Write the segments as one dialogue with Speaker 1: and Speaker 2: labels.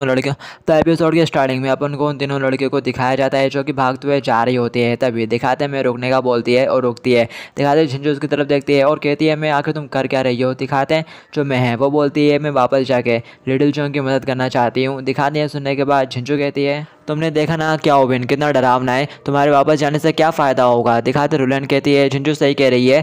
Speaker 1: लड़कियों। तो एपिसोड के स्टार्टिंग में अपन को उन तीनों लड़कियों को दिखाया जाता है जो कि भागते हुए जा रही होती है। तभी दिखाते हैं मैं रुकने का बोलती है और रुकती है। दिखाते हैं झिंझू उसकी तरफ देखती है और कहती है मैं आखिर तुम कर क्या रही हो। दिखाते हैं जो मैं है वो बोलती है मैं वापस जाके लिटिल चोंग की मदद करना चाहती हूँ। दिखाते हैं सुनने के बाद झिंझू कहती है तुमने देखा ना क्या ओबिन कितना डरावना है, तुम्हारे वापस जाने से क्या फ़ायदा होगा। दिखाते रुलन कहती है झिंझू सही कह रही है,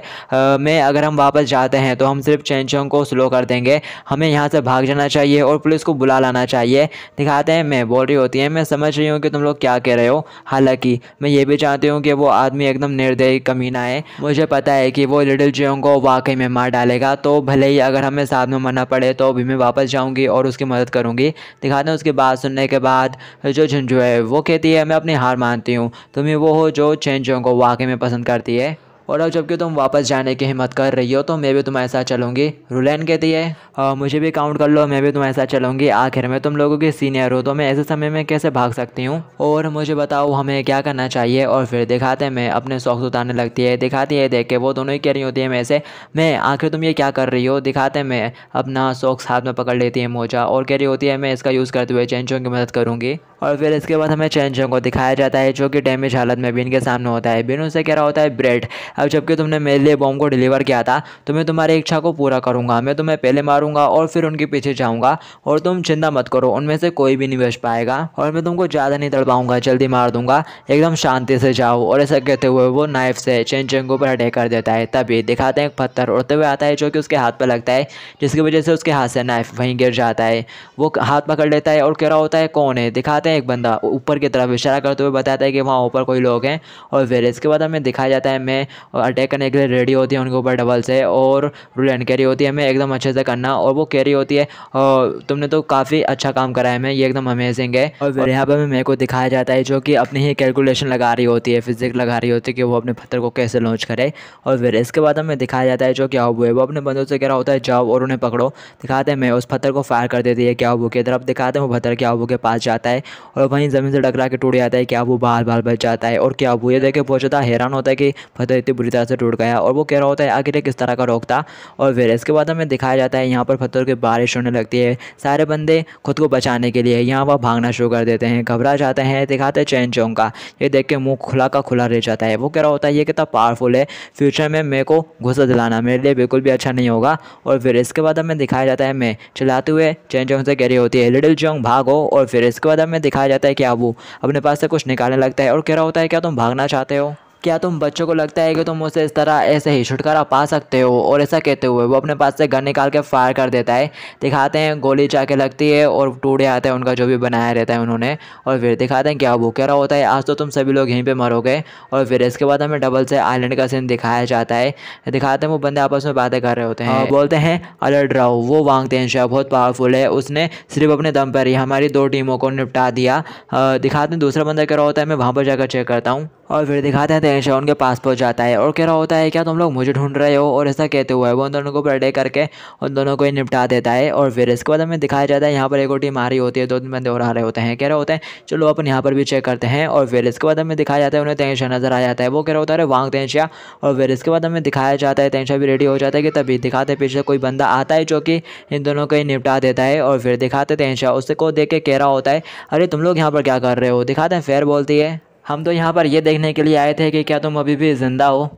Speaker 1: मैं अगर हम वापस जाते हैं तो हम सिर्फ चेन चोंग को स्लो कर देंगे, हमें यहाँ से भाग जाना चाहिए और पुलिस को बुला लाना चाहिए। दिखाते हैं मैं बोल रही होती है मैं समझ रही हूँ कि तुम लोग क्या कह रहे हो, हालांकि मैं ये भी चाहती हूँ कि वो आदमी एकदम निर्दयी कमीना है। मुझे पता है कि वो लिटिल चोंग को वाकई में मार डालेगा, तो भले ही अगर हमें साथ में मरना पड़े तो भी मैं वापस जाऊँगी और उसकी मदद करूँगी। दिखाते हैं उसकी बात सुनने के बाद जो झुंझू है वो कहती है मैं अपनी हार मानती हूँ, तुम ही वो हो जो चेन चोंग को वाकई में पसंद करती है और अब जबकि तुम वापस जाने की हिम्मत कर रही हो तो मैं भी तुम्हारे साथ चलूँगी। रुलैन कहती है मुझे भी काउंट कर लो, मैं भी तुम्हारे साथ चलूँगी, आखिर में तुम लोगों की सीनियर हो तो मैं ऐसे समय में कैसे भाग सकती हूँ, और मुझे बताओ हमें क्या करना चाहिए। और फिर दिखाते हैं मैं अपने सॉक्स उतारने लगती है। दिखाती है देख के वो दोनों ही कह रही होती है मैं से मैं आखिर तुम ये क्या कर रही हो। दिखाते हैं मैं अपना सॉक्स हाथ में पकड़ लेती है मोजा और कह रही होती है मैं इसका यूज़ करते हुए चेन चोंग की मदद करूँगी। और फिर इसके बाद हमें चेन चोंग को दिखाया जाता है जो कि डैमेज हालत में बिन के सामने होता है। बिन उनसे कह रहा होता है ब्रेड, अब जबकि तुमने मेरे लिए बॉम्ब को डिलीवर किया था तो मैं तुम्हारी इच्छा को पूरा करूंगा, मैं तुम्हें पहले मारूंगा और फिर उनके पीछे जाऊंगा, और तुम चिंता मत करो उनमें से कोई भी नहीं बच पाएगा और मैं तुमको ज़्यादा नहीं तड़पाऊंगा, जल्दी मार दूंगा, एकदम शांति से जाओ। और ऐसा कहते हुए वो नाइफ से चेन चोंग के ऊपर अटैक कर देता है। तभी दिखाते हैं एक पत्थर उड़ते हुए आता है जो कि उसके हाथ पर लगता है, जिसकी वजह से उसके हाथ से नाइफ वहीं गिर जाता है। वो हाथ पकड़ लेता है और कह रहा होता है कौन है। दिखाते हैं एक बंदा ऊपर की तरफ इशारा करते हुए बताता है कि वहाँ ऊपर कोई लोग हैं। और फिर इसके बाद हमें दिखाया जाता है मैं अटैक करने के लिए रेडी होती है उनके ऊपर डबल से, और रुलैन कह रही होती है मैं एकदम अच्छे से करना, और वो कह रही होती है तुमने तो काफ़ी अच्छा काम करा है, मैं ये एकदम अमेजिंग है। और फिर यहाँ पर मेरे को दिखाया जाता है जो कि अपनी ही कैलकुलेशन लगा रही होती है, फिजिक्स लगा रही होती है कि वो अपने पत्थर को कैसे लॉन्च करे। और फिर इसके बाद हमें दिखाया जाता है जो क्या हुआ है वो अपने बंदों से कह रहा होता है जाओ और उन्हें पकड़ो। दिखाते हैं मैं उस पत्थर को फायर कर देती है क्या वो की तरफ। दिखाते हैं वो पत्थर क्या वो के पास जाता है और वहीं ज़मीन से टकरा के टूट जाता है। क्या वो बाल बाल बच जाता है और क्या वो ये देख के बहुत ज़्यादा हैरान होता है कि पत्थर इतनी बुरी तरह से टूट गया, और वो कह रहा होता है आखिर किस तरह का रोकता। और फिर इसके बाद हमें दिखाया जाता है यहाँ पर पत्थर की बारिश होने लगती है। सारे बंदे खुद को बचाने के लिए यहाँ वह भागना शुरू कर देते हैं, घबरा जाते हैं। दिखाते हैं चेन चोंग का, ये देख के मुंह खुला का खुला रह जाता है। वो कह रहा होता है ये कितना पावरफुल है, फ्यूचर में मेरे को गुस्सा दिलाना मेरे लिए बिल्कुल भी अच्छा नहीं होगा। और फिर इसके बाद हमें दिखाया जाता है मैं चलाते हुए चेन चोंग से कह रही होती है लिटिल चोंग भागो। और फिर इसके बाद हमें दिखाया जाता है कि वो अपने पास से कुछ निकालने लगता है और कह रहा होता है क्या तुम भागना चाहते हो, क्या तुम बच्चों को लगता है कि तुम मुझसे इस तरह ऐसे ही छुटकारा पा सकते हो। और ऐसा कहते हुए वो अपने पास से गन निकाल के फायर कर देता है। दिखाते हैं गोली जाके लगती है और टूट जाता है उनका जो भी बनाया रहता है उन्होंने। और फिर दिखाते हैं क्या वो कह रहा होता है आज तो तुम सभी लोग यहीं पे मरोगे। और फिर इसके बाद हमें डबल से आइलैंड का सीन दिखाया जाता है। दिखाते हैं वो बंदे आपस में बातें कर रहे होते हैं, बोलते हैं अलर्ट रहो, वो वांग तेंशिया बहुत पावरफुल है, उसने सिर्फ अपने दम पर ही हमारी 2 टीमों को निपटा दिया। दिखाते हैं दूसरा बंदा कह रहा होता है मैं वहाँ पर जाकर चेक करता हूँ। और फिर दिखाते हैं तेंशिया उनके पास पहुंच जाता है और कह रहा होता है क्या तुम लोग मुझे ढूंढ रहे हो। और ऐसा कहते हुए वो उन दोनों को अटैक करके उन दोनों को ही निपटा देता है। और फिर इसके बाद हमें दिखाया जाता है यहाँ पर एक और टीम आ रही होती है, 2 बंदे और आ रहे होते हैं, कह रहे होते हैं चलो अपन यहाँ पर भी चेक करते हैं। और फिर इसके बाद हमें दिखाया जाता है उन्हें तेंशिया नजर आ जाता है, वो कह रहा होता है वांग तेंशिया। और फिर इसके बाद हमें दिखाया जाता है तेंशिया भी रेडी हो जाता है कि तभी दिखाते पीछे कोई बंदा आता है जो कि इन दोनों को ही निपटा देता है। और फिर दिखाते तेंशिया उससे को देख के कह रहा होता है अरे तुम लोग यहाँ पर क्या कर रहे हो। दिखाते हैं फेयर बोलती है हम तो यहाँ पर ये देखने के लिए आए थे कि क्या तुम अभी भी ज़िंदा हो।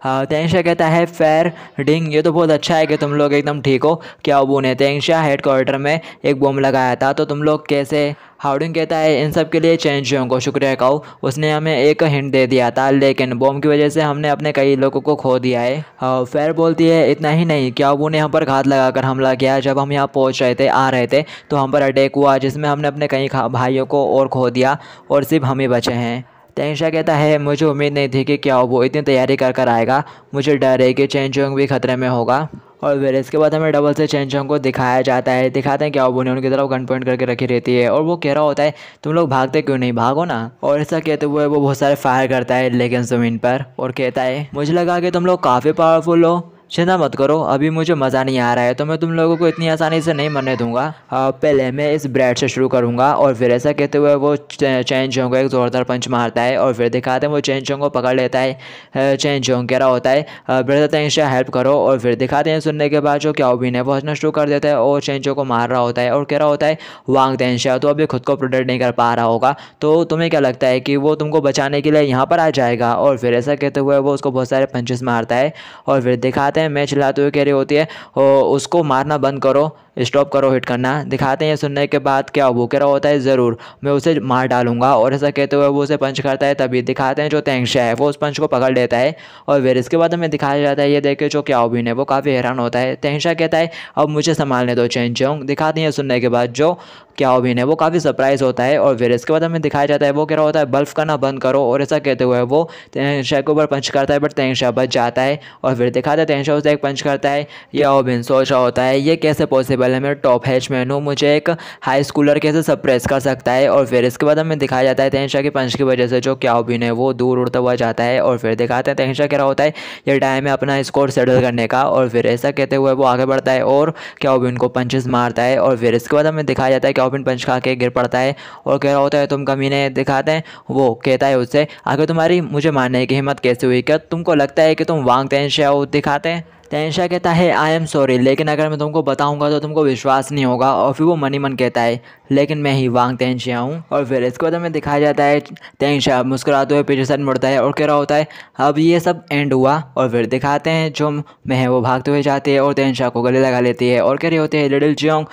Speaker 1: हाँ तेंशिया कहता है फेयर डिंग, ये तो बहुत अच्छा है कि तुम लोग एकदम ठीक हो। क्या अबू ने तेंशिया हेडक्वार्टर में एक बम लगाया था तो तुम लोग कैसे। हाउडिंग कहता है इन सब के लिए चेन चोंग को शुक्रिया कहो, उसने हमें एक हिंट दे दिया था लेकिन बम की वजह से हमने अपने कई लोगों को खो दिया है। फेयर बोलती है इतना ही नहीं, क्या अबू ने हम पर घात लगाकर हमला किया, जब हम यहाँ पहुँच रहे थे आ रहे थे तो हम पर अटैक हुआ जिसमें हमने अपने कई भाइयों को और खो दिया और सिर्फ हम ही बचे हैं। तेंशिया कहता है मुझे उम्मीद नहीं थी कि क्या वो इतनी तैयारी कर कर आएगा, मुझे डर है कि चेन चोंग भी खतरे में होगा। और फिर इसके बाद हमें डबल से चेन चोंग को दिखाया जाता है। दिखाते हैं क्या वो ने उनकी तरफ गन पॉइंट करके रखी रहती है और वो कह रहा होता है तुम लोग भागते क्यों नहीं, भागो ना। और ऐसा कहते हुए वो बहुत सारे फायर करता है लेकिन ज़मीन पर और कहता है मुझे लगा कि तुम लोग काफ़ी पावरफुल हो चिंता मत करो, अभी मुझे मज़ा नहीं आ रहा है तो मैं तुम लोगों को इतनी आसानी से नहीं मरने दूंगा। पहले मैं इस ब्रेड से शुरू करूँगा। और फिर ऐसा कहते हुए वो चेन चोंग को एक ज़ोरदार पंच मारता है और फिर दिखाते हैं वो चेन चोंग को पकड़ लेता है। चेन चोंग कह रहा होता है ब्रदर तेंगशिया हेल्प करो। और फिर दिखाते हैं सुनने के बाद जो क्याओबिन है वो हंसना शुरू कर देता है और चेन चोंग को मार रहा होता है और कह रहा होता है वांग तेंगशिया तो अभी खुद को प्रोटेक्ट नहीं कर पा रहा होगा, तो तुम्हें क्या लगता है कि वो तुमको बचाने के लिए यहाँ पर आ जाएगा। और फिर ऐसा कहते हुए वो उसको बहुत सारे पंचेस मारता है और फिर दिखाते हैं मैं चिल्लाते हुए कह रही होती है उसको मारना बंद करो, स्टॉप करो हिट करना। दिखाते हैं ये सुनने के बाद क्या वो कह रहा होता है ज़रूर मैं उसे मार डालूंगा। और ऐसा कहते हुए वो उसे पंच करता है। तभी दिखाते हैं जो तेंगशिया है वो उस पंच को पकड़ लेता है और फिर इसके बाद हमें दिखाया जाता है ये देख के जो क्याओबिन है वो काफ़ी हैरान होता है। तेंगशिया कहता है अब मुझे संभालने दो चेन चोंग। दिखाते हैं सुनने के बाद जो क्याओबिन है वो काफ़ी सरप्राइज होता है और फिर इसके बाद हमें दिखाया जाता है वो कह रहा होता है बल्फ करना बंद करो। और ऐसा कहते हुए वो तेंगशिया के ऊपर पंच करता है बट तेंगशिया बच जाता है। और फिर दिखाते हैं तेंगशिया उसे एक पंच करता है। क्याओबिन सोच रहा होता है ये कैसे पॉसिबल है, मैं टॉप हैचमैन हूँ, मुझे एक हाई स्कूलर कैसे सरप्राइज कर सकता है। और फिर इसके बाद हमें दिखाया जाता है तेंगशिया के पंच की वजह से जो क्याओबिन है वो दूर उड़ता हुआ जाता है। और फिर दिखाते हैं तेंगशिया कह रहा होता है ये टाइम है अपना स्कोर सेटल करने का। और फिर ऐसा कहते हुए वो आगे बढ़ता है और क्याओबिन को पंचेस मारता है। और फिर इसके बाद हमें दिखाया जाता है क्याओबिन पंच खा के गिर पड़ता है और कह रहा होता है तुम कमीने। दिखाते हैं वो कहता है उससे आगे तुम्हारी मुझे मारने की हिम्मत कैसे हुई, क्या तुमको लगता है कि तुम वांग तेंगशिया हो। दिखाते हैं तेंगशिया कहता है आई एम सॉरी लेकिन अगर मैं तुमको बताऊंगा तो तुमको विश्वास नहीं होगा। और फिर वो मनी मन कहता है लेकिन मैं ही वांग तेंगशिया हूँ। और फिर इसके बाद हमें दिखाया जाता है तेंगशिया मुस्कुराते हुए पीछे साइड मुड़ता है और कह रहा होता है अब ये सब एंड हुआ। और फिर दिखाते हैं जो मैं है वो भागते हुए जाती है और तेंगशिया को गले लगा लेती है और कह रही होती है लिटिल जियोंग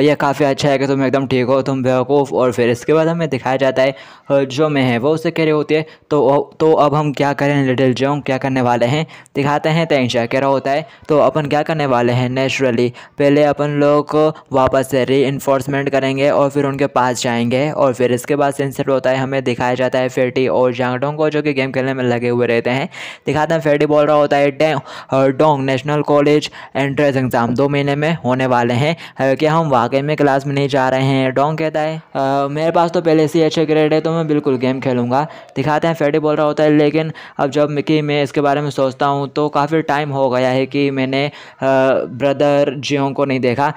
Speaker 1: यह काफ़ी अच्छा है कि तुम एकदम ठीक हो, तुम बेवकूफ़। और फिर इसके बाद हमें दिखाया जाता है जो मैं है वो उससे कह रही होती है तो अब हम क्या करें लिटिल जियोंग, क्या करने वाले हैं। दिखाते हैं तेंगशिया कह रहा होता है तो अपन क्या करने वाले हैं नेचुरली पहले अपन लोग वापस से री-इन्फोर्समेंट करेंगे और फिर उनके पास जाएंगे। और फिर इसके बाद सनसेट होता है, हमें दिखाया जाता है फेटी और जांगडोंग को जो कि गेम खेलने में लगे हुए रहते हैं। दिखाते हैं फेटी बोल रहा होता है Dong national college entrance exam 2 महीने में होने वाले हैं, कि हम वाकई में क्लास में नहीं जा रहे हैं। डोंग कहता है मेरे पास तो पहले से अच्छे ग्रेड है तो मैं बिल्कुल गेम खेलूँगा। दिखाते हैं फेटी बोल रहा होता है लेकिन अब जब कि मैं इसके बारे में सोचता हूँ तो काफ़ी टाइम हो गया है कि मैंने ब्रदर जियोंग को नहीं देखा।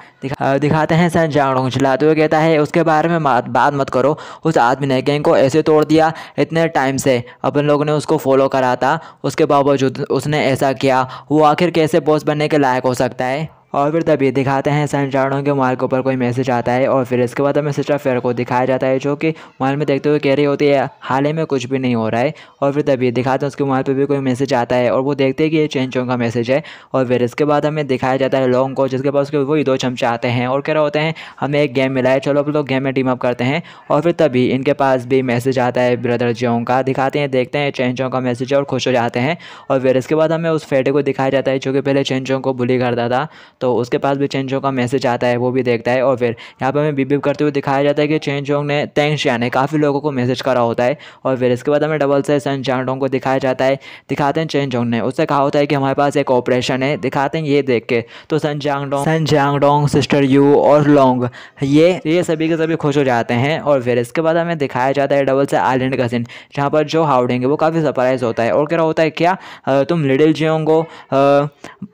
Speaker 1: दिखाते हैं सन जांगडोंग चिल्लाते हुए कहता है उसके बारे में बात मत करो, उस आदमी ने गैंग को ऐसे तोड़ दिया, इतने टाइम से अपन लोगों ने उसको फॉलो करा था, उसके बावजूद उसने ऐसा किया, वो आखिर कैसे बॉस बनने के लायक हो सकता है। और फिर तभी दिखाते हैं सन जांगडोंग के मोबाइल के ऊपर कोई मैसेज आता है और फिर इसके बाद हमें सिस्टर फेयर को दिखाया जाता है जो कि मोबाइल में देखते हुए कह रही होती है हाल ही में कुछ भी नहीं हो रहा है। और फिर तभी दिखाते हैं उसके मोबाइल पे भी कोई मैसेज आता है और वो देखते हैं कि ये चेन चोंग का मैसेज है। और फिर इसके बाद हमें दिखाया जाता है लोंग को जिसके पास वही 2 चमचे आते हैं और कह रहे होते हैं हमें एक गेम मिला है, चलो अब लोग गेम में टीम अप करते हैं। और फिर तभी इनके पास भी मैसेज आता है ब्रदर जियोंग का। दिखाते हैं देखते हैं चेन चोंग का मैसेज है और खुश हो जाते हैं। और फिर इसके बाद हमें उस फेटे को दिखाया जाता है जो कि पहले चेन चोंग को बुली करता था, तो उसके पास भी चेन चोंग का मैसेज आता है, वो भी देखता है। और फिर यहाँ पे हमें बीप बीप करते हुए दिखाया जाता है कि चेन चोंग ने तेंगशिया ने काफ़ी लोगों को मैसेज करा होता है। और फिर इसके बाद हमें डबल से सन जांगडोंग को दिखाया जाता है। दिखाते हैं चेन चोंग ने उससे कहा होता है कि हमारे पास एक ऑपरेशन है। दिखाते हैं ये देख के तो सन जांगडोंग सिस्टर यू और लोंग ये सभी के सभी खुश हो जाते हैं। और फिर इसके बाद हमें दिखाया जाता है डबल से आइलैंड का सीन जहाँ पर जो हाउडिंग है वो काफ़ी सरप्राइज होता है और कह रहा होता है क्या तुम लिटिल जियोंग हो,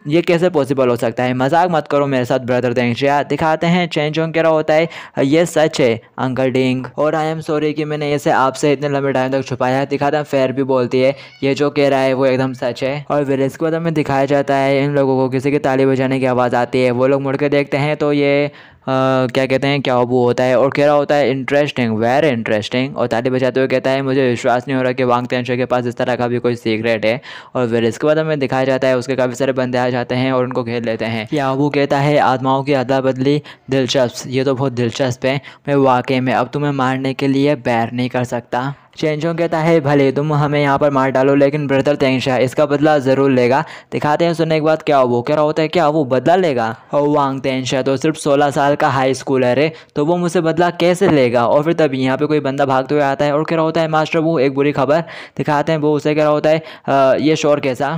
Speaker 1: ये कैसे पॉसिबल हो सकता है, मजाक मत करो मेरे साथ ब्रदर तेंगशिया। दिखाते हैं चेन चोंग कह रहा होता है ये सच है अंकल डिंग और आई एम सॉरी कि मैंने इसे आपसे इतने लंबे टाइम तक छुपाया है। दिखाता है फेयर भी बोलती है ये जो कह रहा है वो एकदम सच है। और फिर इसके बाद हमें दिखाया जाता है इन लोगों को किसी की ताली बजाने की आवाज़ आती है, वो लोग मुड़ के देखते हैं तो ये क्या कहते हैं क्या वो होता है और कह रहा होता है इंटरेस्टिंग वेरी इंटरेस्टिंग। और ताली बजाते हुए कहता है मुझे विश्वास नहीं हो रहा कि वांग तेंगशिया के पास इस तरह का भी कोई सीक्रेट है। और फिर इसके बाद हमें दिखाया जाता है उसके काफ़ी सारे बंदे आ जाते हैं और उनको घेर लेते हैं। क्या वो कहता है आत्माओं की अदला बदली दिलचस्प, ये तो बहुत दिलचस्प है, मैं वाकई में अब तुम्हें मारने के लिए बैर नहीं कर सकता। चेन चोंग कहता है भले तुम हमें यहाँ पर मार डालो लेकिन ब्रदर तेंगशिया इसका बदला ज़रूर लेगा। दिखाते हैं सुनने के बाद क्या वो कह रहा होता है क्या वो बदला लेगा, और वांग तेंगशिया तो सिर्फ 16 साल का हाई स्कूलर है तो वो मुझसे बदला कैसे लेगा। और फिर तभी यहाँ पे कोई बंदा भागते हुए आता है और कह रहा होता है मास्टर वो एक बुरी खबर। दिखाते हैं वो उसे कह रहा होता है ये शोर कैसा।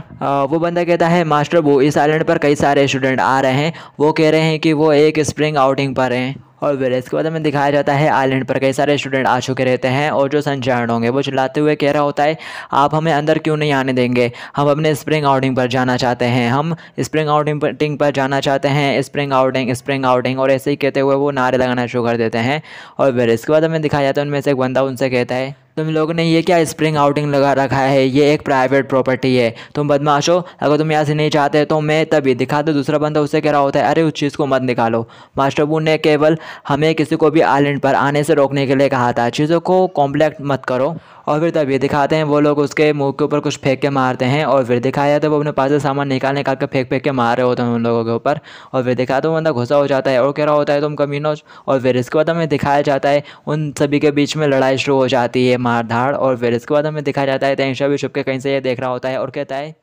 Speaker 1: वो बंदा कहता है मास्टर वो इस आइलैंड पर कई सारे स्टूडेंट आ रहे हैं, वो कह रहे हैं कि वो एक स्प्रिंग आउटिंग पर हैं और फिर इसके बाद हमें दिखाया जाता है आइलैंड पर कई सारे स्टूडेंट आ चुके रहते हैं और जो सनशाइन होंगे वो चिल्लाते हुए कह रहा होता है, आप हमें अंदर क्यों नहीं आने देंगे, हम अपने स्प्रिंग आउटिंग पर जाना चाहते हैं, हम स्प्रिंग आउटिंग पर जाना चाहते हैं, स्प्रिंग आउटिंग। और ऐसे ही कहते हुए वो नारे लगाना शुरू कर देते हैं। और फिर इसके बाद हमें दिखाया जाता है उनमें से एक बंदा उनसे कहता है, तुम लोगों ने ये क्या स्प्रिंग आउटिंग लगा रखा है, ये एक प्राइवेट प्रॉपर्टी है, तुम बदमाशो, अगर तुम यहाँ से नहीं चाहते तो मैं तभी दिखा दो। दूसरा बंदा उससे कह रहा होता है, अरे उस चीज़ को मत निकालो, मास्टर बून ने केवल हमें किसी को भी आइलैंड पर आने से रोकने के लिए कहा था, चीज़ों को कॉम्प्लेक्ट मत करो। और फिर तभी दिखाते हैं वो लोग उसके मुंह के ऊपर कुछ फेंक के मारते हैं। और फिर दिखाया जाता है वो अपने पास से सामान निकाल के फेंक के मार रहे होते हैं उन लोगों के ऊपर। और फिर दिखाते हैं वो बंदा गुस्सा हो जाता है और कह रहा होता है, तुम कमीनों। और फिर इसके बाद हमें दिखाया जाता है उन सभी के बीच में लड़ाई शुरू हो जाती है, मार धाड़। और फिर इसके बाद हमें दिखाया जाता है तेंशा भी छुप के कहीं से ये देख रहा होता है और कहता है,